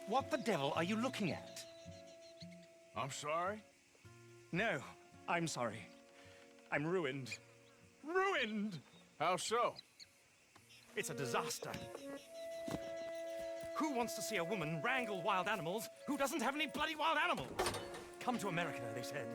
What the devil are you looking at? I'm sorry? No, I'm sorry. I'm ruined. Ruined! How so? It's a disaster. Who wants to see a woman wrangle wild animals who doesn't have any bloody wild animals? Come to America, they said.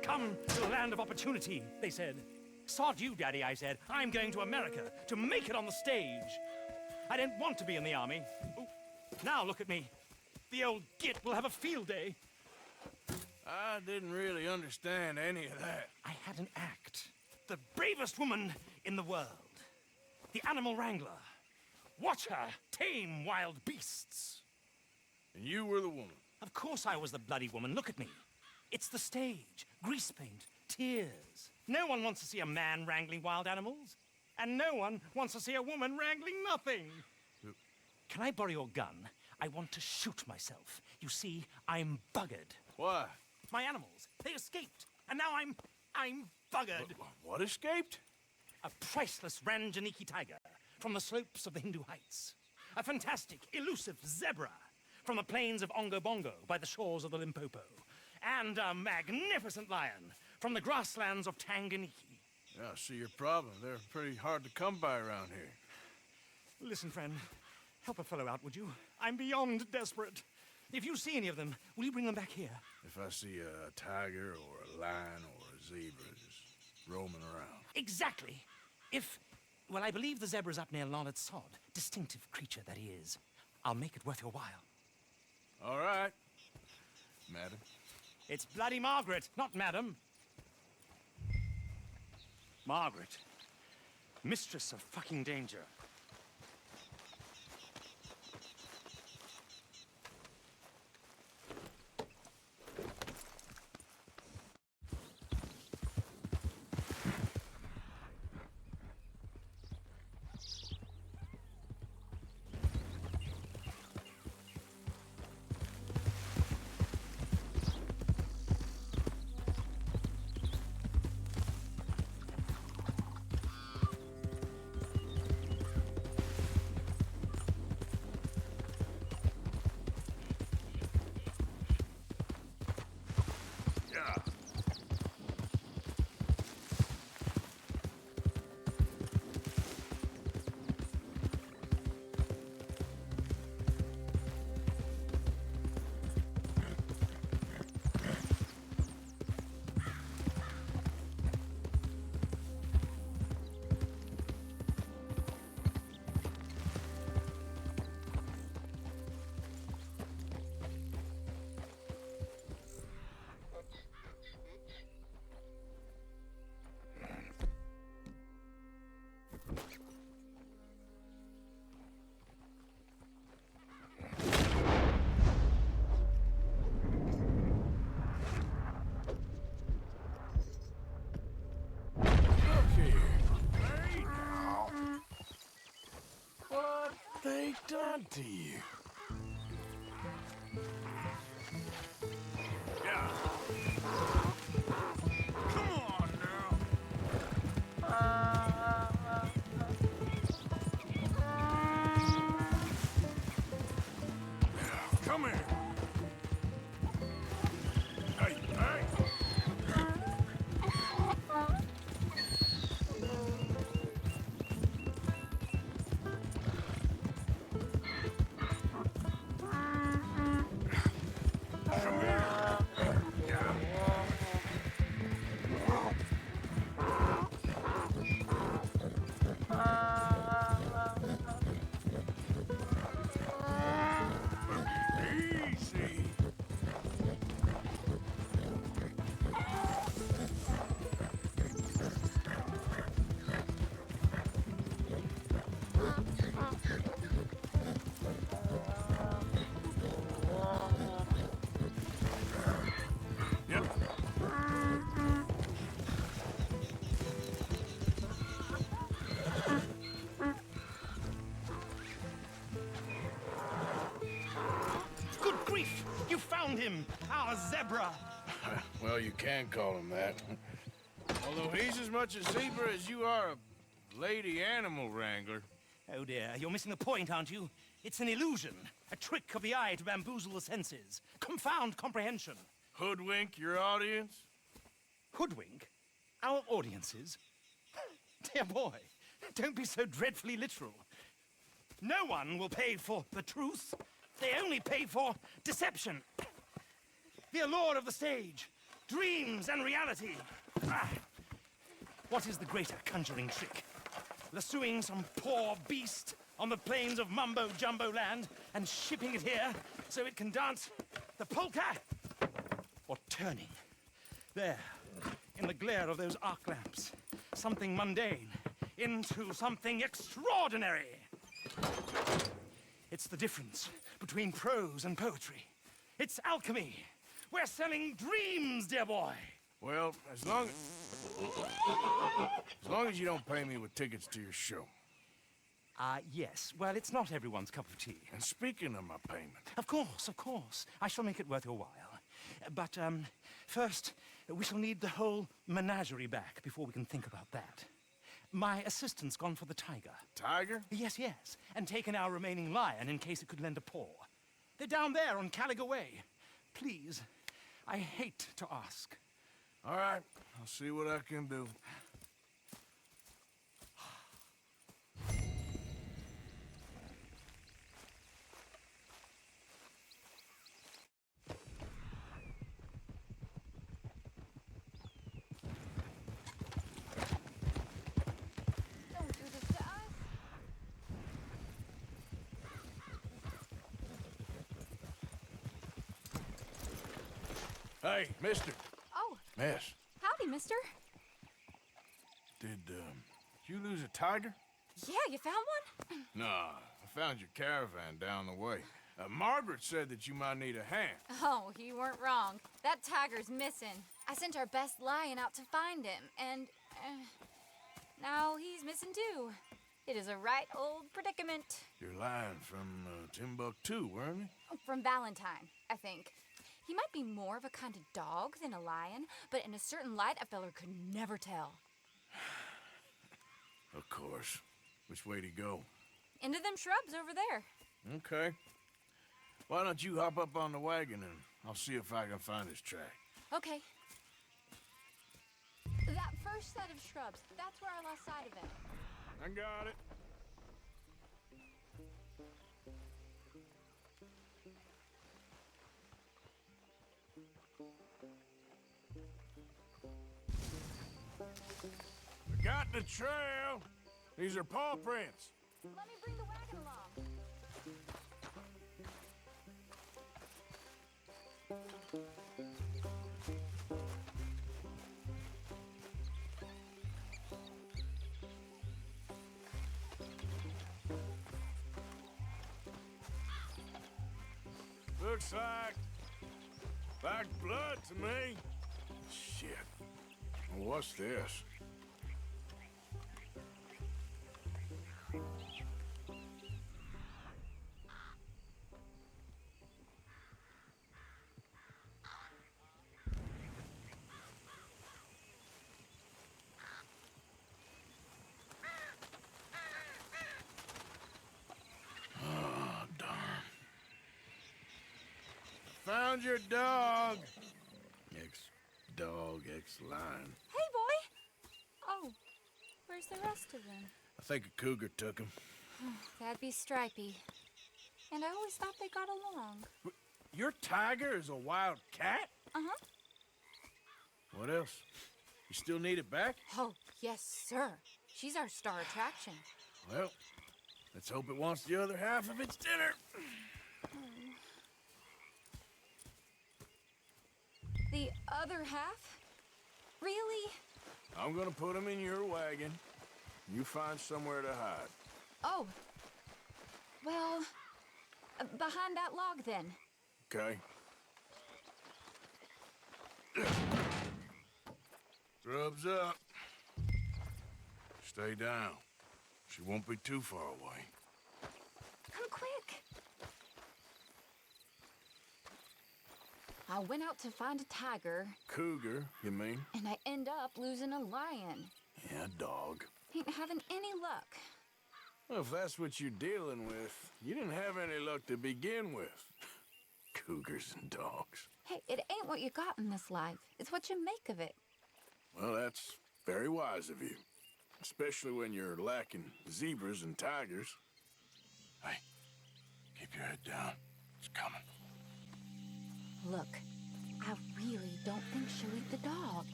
Come to the land of opportunity, they said. Sod you, Daddy, I said. I'm going to America to make it on the stage. I didn't want to be in the army. Ooh, now look at me. The old git will have a field day. I didn't really understand any of that. I had an act. The bravest woman in the world. The animal wrangler. Watch her tame wild beasts. And you were the woman. Of course I was the bloody woman. Look at me. It's the stage. Grease paint. Tears. No one wants to see a man wrangling wild animals. And no one wants to see a woman wrangling nothing. Can I borrow your gun? I want to shoot myself. You see, I'm buggered. Why? My animals, they escaped. And now I'm buggered. What escaped? A priceless 𝗕𝗓𝗄𝗽𝗃𝗽 from the slopes of the Hindu Heights. A fantastic, elusive zebra from the plains of Ongo Bongo by the shores of the Limpopo. And a magnificent lion from the grasslands of Tanganyika. Yeah, I see your problem. They're pretty hard to come by around here. Listen, friend, help a fellow out, would you? I'm beyond desperate. If you see any of them, will you bring them back here? If I see a tiger or a lion or a zebra just roaming around. Exactly. Well, I believe the zebra's up near 𝗠𝗏𝗏𝗁, distinctive creature that he is. I'll make it worth your while. All right, madam. It's bloody Margaret, not madam. Margaret. Mistress of fucking danger. They done to you? Yeah. Come on now. Come here. Hey, hey. Him, our zebra. Well, you can call him that. Although he's as much a zebra as you are a lady animal wrangler. Oh dear, you're missing the point, aren't you? It's an illusion, a trick of the eye to bamboozle the senses, confound comprehension. Hoodwink your audience? Hoodwink? Our audiences? Dear boy, don't be so dreadfully literal. No one will pay for the truth. They only pay for deception. The allure of the stage, dreams and reality. Ah. What is the greater conjuring trick? Lassoing some poor beast on the plains of mumbo-jumbo land and shipping it here so it can dance the polka? Or turning, there, in the glare of those arc lamps, something mundane into something extraordinary? It's the difference between prose and poetry. It's alchemy. We're selling dreams, dear boy. Well, as long as you don't pay me with tickets to your show. Yes. Well, it's not everyone's cup of tea. And speaking of my payment... Of course. I shall make it worth your while. But, first, we shall need the whole menagerie back before we can think about that. My assistant's gone for the tiger. Tiger? Yes. And taken our remaining lion in case it could lend a paw. They're down there on KLLISRE Way. Please, I hate to ask. All right, I'll see what I can do. Hey, mister. Oh. Miss. Howdy, mister. Did you lose a tiger? Yeah, you found one? Nah, I found your caravan down the way. Margaret said that you might need a hand. Oh, you weren't wrong. That tiger's missing. I sent our best lion out to find him, and now he's missing too. It is a right old predicament. Your lion from Timbuktu, weren't he? From Valentine, I think. He might be more of a kind of dog than a lion, but in a certain light, a feller could never tell. Of course. Which way to go? Into them shrubs over there. Okay. Why don't you hop up on the wagon and I'll see if I can find his track. Okay. That first set of shrubs, that's where I lost sight of him. I got it. I got the trail. These are paw prints. Let me bring the wagon along. Looks like blood to me. Shit. What's this? Found your dog. Ex-dog, ex-lion. Hey, boy! Oh, where's the rest of them? I think a cougar took him. That'd be Stripey. And I always thought they got along. Your tiger is a wild cat? Uh-huh. What else? You still need it back? Oh, yes, sir. She's our star attraction. Well, let's hope it wants the other half of its dinner. The other half? Really? I'm gonna put him in your wagon. You find somewhere to hide. Oh. Well, behind that log, then. Okay. Grub's up. Stay down. She won't be too far away. Come quick. I went out to find a tiger. Cougar, you mean? And I end up losing a lion. Yeah, dog. Ain't having any luck. Well, if that's what you're dealing with, you didn't have any luck to begin with. Cougars and dogs. Hey, it ain't what you got in this life. It's what you make of it. Well, that's very wise of you. Especially when you're lacking zebras and tigers. Hey, keep your head down. It's coming. Look, I really don't think she'll eat the dog.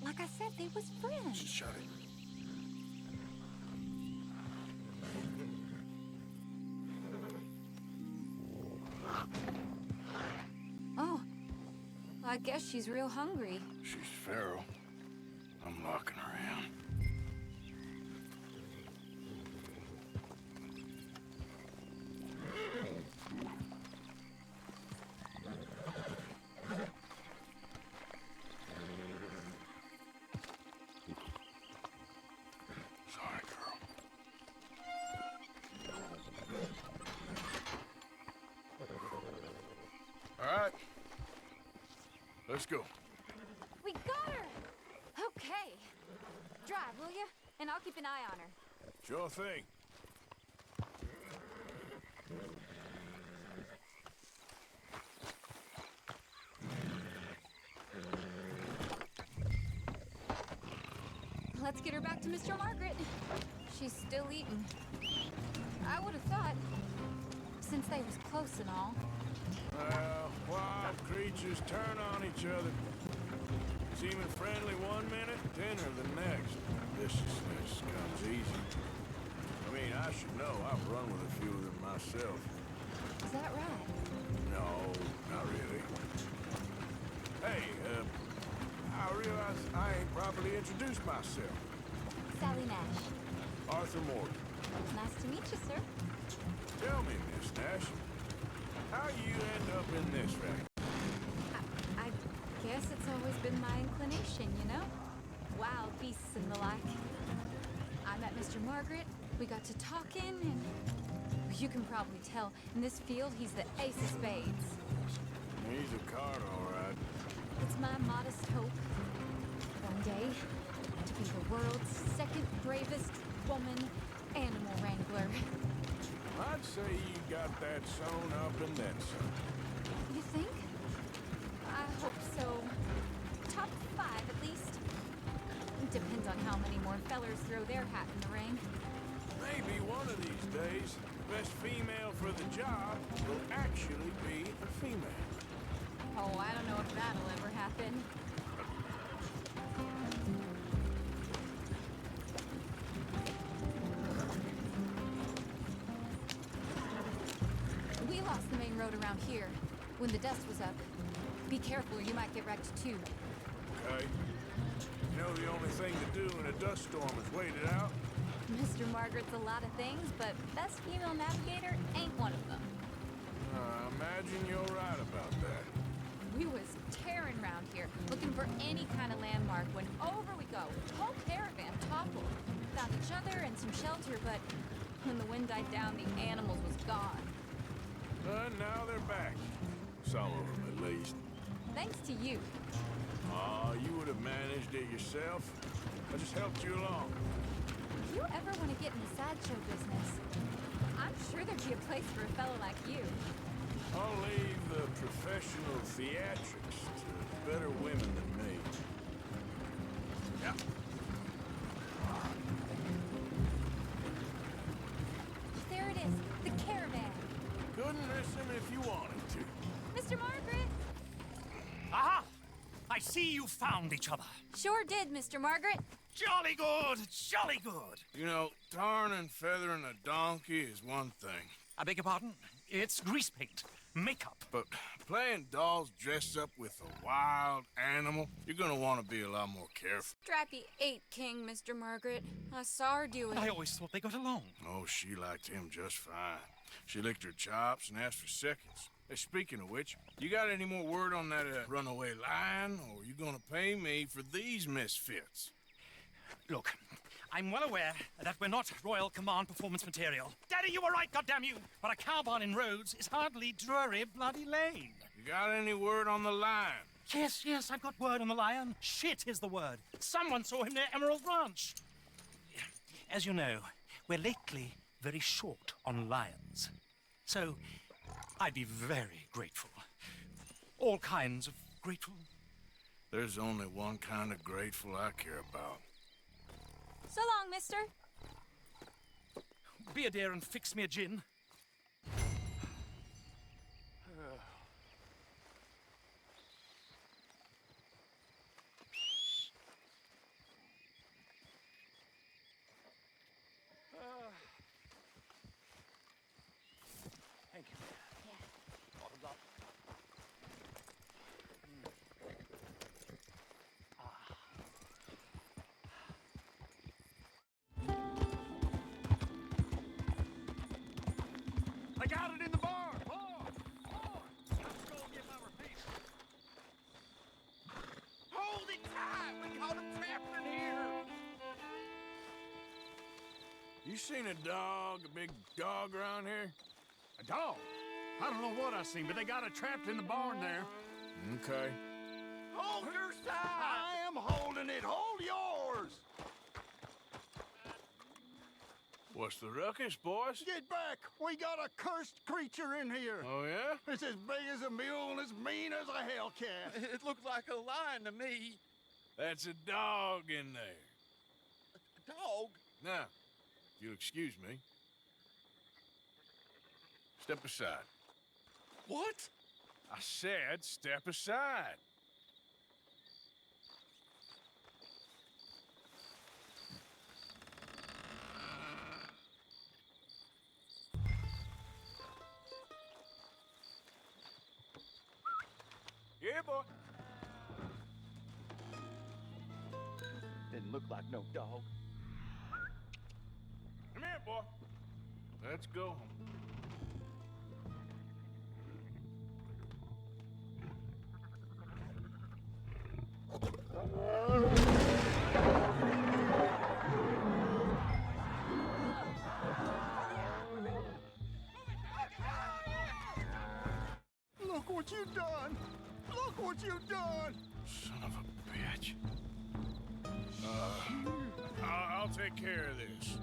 Like I said, they was friends. Shut it. Oh, I guess she's real hungry. She's feral. I'm locking her in. Sorry, girl. All right. Let's go. We got her! Okay. Drive, will you? And I'll keep an eye on her. Sure thing. Let's get her back to Mr. Margaret. She's still eating. I would have thought, since they was close and all. Well, wild creatures turn on each other. Seeming friendly one minute, tender the next. Viciousness comes easy. I mean, I should know. I've run with a few of them myself. Is that right? No, not really. Hey, I realize I ain't properly introduced myself. Sally Nash. Arthur Morgan. Nice to meet you, sir. Tell me, Miss Nash, how you end up in this racket? I guess it's always been my inclination, you know? Wild beasts and the like. I met Mr. Margaret, we got to talking, and you can probably tell, in this field, he's the ace of spades. He's a card, all right. It's my modest hope, one day, to be the world's second bravest woman animal wrangler. I'd say you got that sewn up and then some. You think? I hope so. Top 5, at least. Depends on how many more fellers throw their hat in the ring. Maybe one of these days, best female for the job will actually be a female. Oh, I don't know if that'll ever happen. We lost the main road around here when the dust was up. Be careful, you might get wrecked too. Okay? You know the only thing to do in a dust storm is wait it out? Mr. Margaret's a lot of things, but best female navigator ain't one of them. I imagine you're right about that. We was tearing around here, looking for any kind of landmark when over we go. Whole caravan toppled. Found each other and some shelter, but when the wind died down, the animals was gone. And now they're back. Some of them, at least. Thanks to you. You would have managed it yourself. I just helped you along. If you ever want to get in the sideshow business, I'm sure there'd be a place for a fellow like you. I'll leave the professional theatrics to better women than me. Yeah. There it is, the caravan. Couldn't miss him if you wanted to. Mr. Margaret! Aha! I see you found each other. Sure did, Mr. Margaret. Jolly good, jolly good. You know, tarring and feathering a donkey is one thing. I beg your pardon? It's grease paint, makeup. But playing dolls dressed up with a wild animal, you're gonna want to be a lot more careful. Strappy ate King, Mr. Margaret. I saw her do it. I always thought they got along. Oh, she liked him just fine. She licked her chops and asked for seconds. Hey, speaking of which, you got any more word on that runaway lion, or are you gonna pay me for these misfits? Look, I'm well aware that we're not Royal Command performance material. Daddy, you were right, goddammit you! But a cow barn in Rhodes is hardly 𝗪𝗏 Lane. You got any word on the lion? Yes, I've got word on the lion. Shit is the word. Someone saw him near Emerald Ranch. As you know, we're lately very short on lions. So, I'd be very grateful. All kinds of grateful. There's only one kind of grateful I care about. So long, mister. Be a dear and fix me a gin. Thank you. Yeah. Bottoms up. I got it in the barn! Boy! Let's go get my repeat. Hold it tight! We caught him trapped in here! You seen a dog, a big dog around here? A dog? I don't know what I seen, but they got it trapped in the barn there. Okay. Hold your side! I am holding it! Hold yours! What's the ruckus, boys? Get back! We got a cursed creature in here! Oh, yeah? It's as big as a mule and as mean as a hellcat. It looked like a lion to me. That's a dog in there. A dog? Now, if you'll excuse me. Step aside. What? I said step aside. Yeah, boy. Didn't look like no dog. Come here, boy. Let's go home. Look what you've done! Look what you've done! Son of a bitch. I'll take care of this.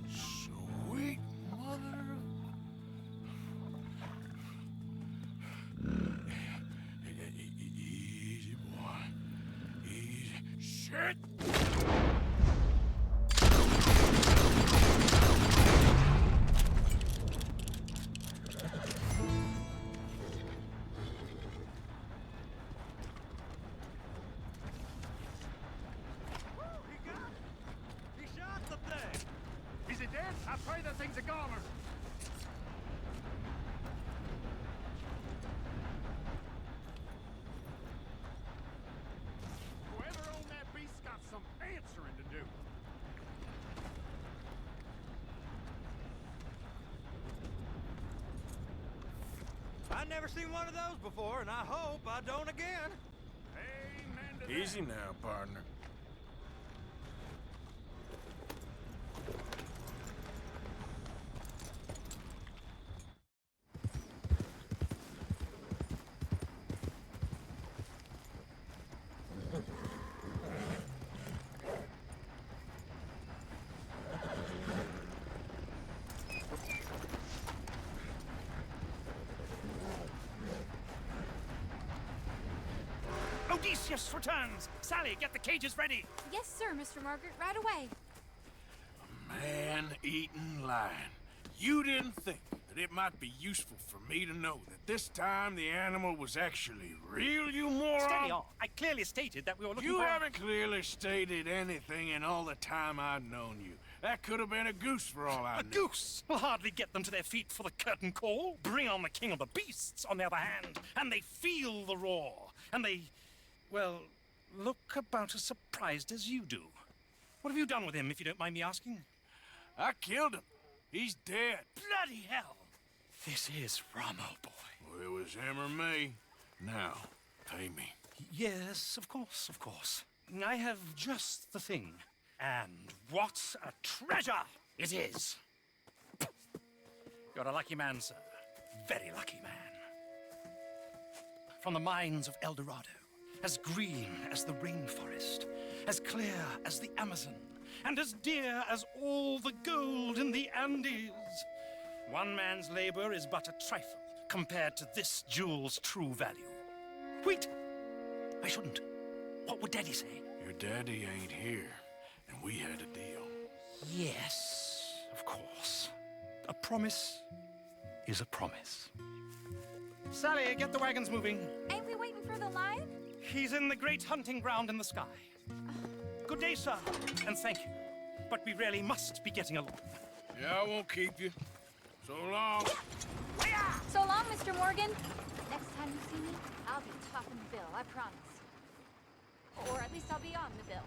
Sweet mother of... Easy, boy. Easy. Shit! He shot the thing! Is it dead? I pray that thing's a goner! Whoever owned that beast's got some answering to do. I've never seen one of those before, and I hope I don't again. Amen to that. Easy now, partner. Odysseus returns. Sally, get the cages ready. Yes, sir, Mr. Margaret, right away. Man-eating lion. You didn't think that it might be useful for me to know that this time the animal was actually real, you moron? Steady on. I clearly stated that we were looking You for... haven't clearly stated anything in all the time I've known you. That could have been a goose for all I A knew. goose will hardly get them to their feet for the curtain call. Bring on the king of the beasts, on the other hand, and they feel the roar. And they, well, look about as surprised as you do. What have you done with him, if you don't mind me asking? I killed him. He's dead. Bloody hell! This is Ramo, boy. Well, it was him or me. Now, pay me. Yes, of course, of course. I have just the thing. And what a treasure it is! You're a lucky man, sir. Very lucky man. From the mines of El Dorado, as green as the rainforest, as clear as the Amazon, and as dear as all the gold in the Andes. One man's labor is but a trifle compared to this jewel's true value. Wait! I shouldn't. What would Daddy say? Your daddy ain't here, and we had a deal. Yes, of course. A promise is a promise. Sally, get the wagons moving. Ain't we waiting for the lion? He's in the great hunting ground in the sky. Good day, sir, and thank you. But we really must be getting along. Yeah, I won't keep you. So long. So long, Mr. Morgan. Next time you see me, I'll be topping the bill, I promise. Or at least I'll be on the bill.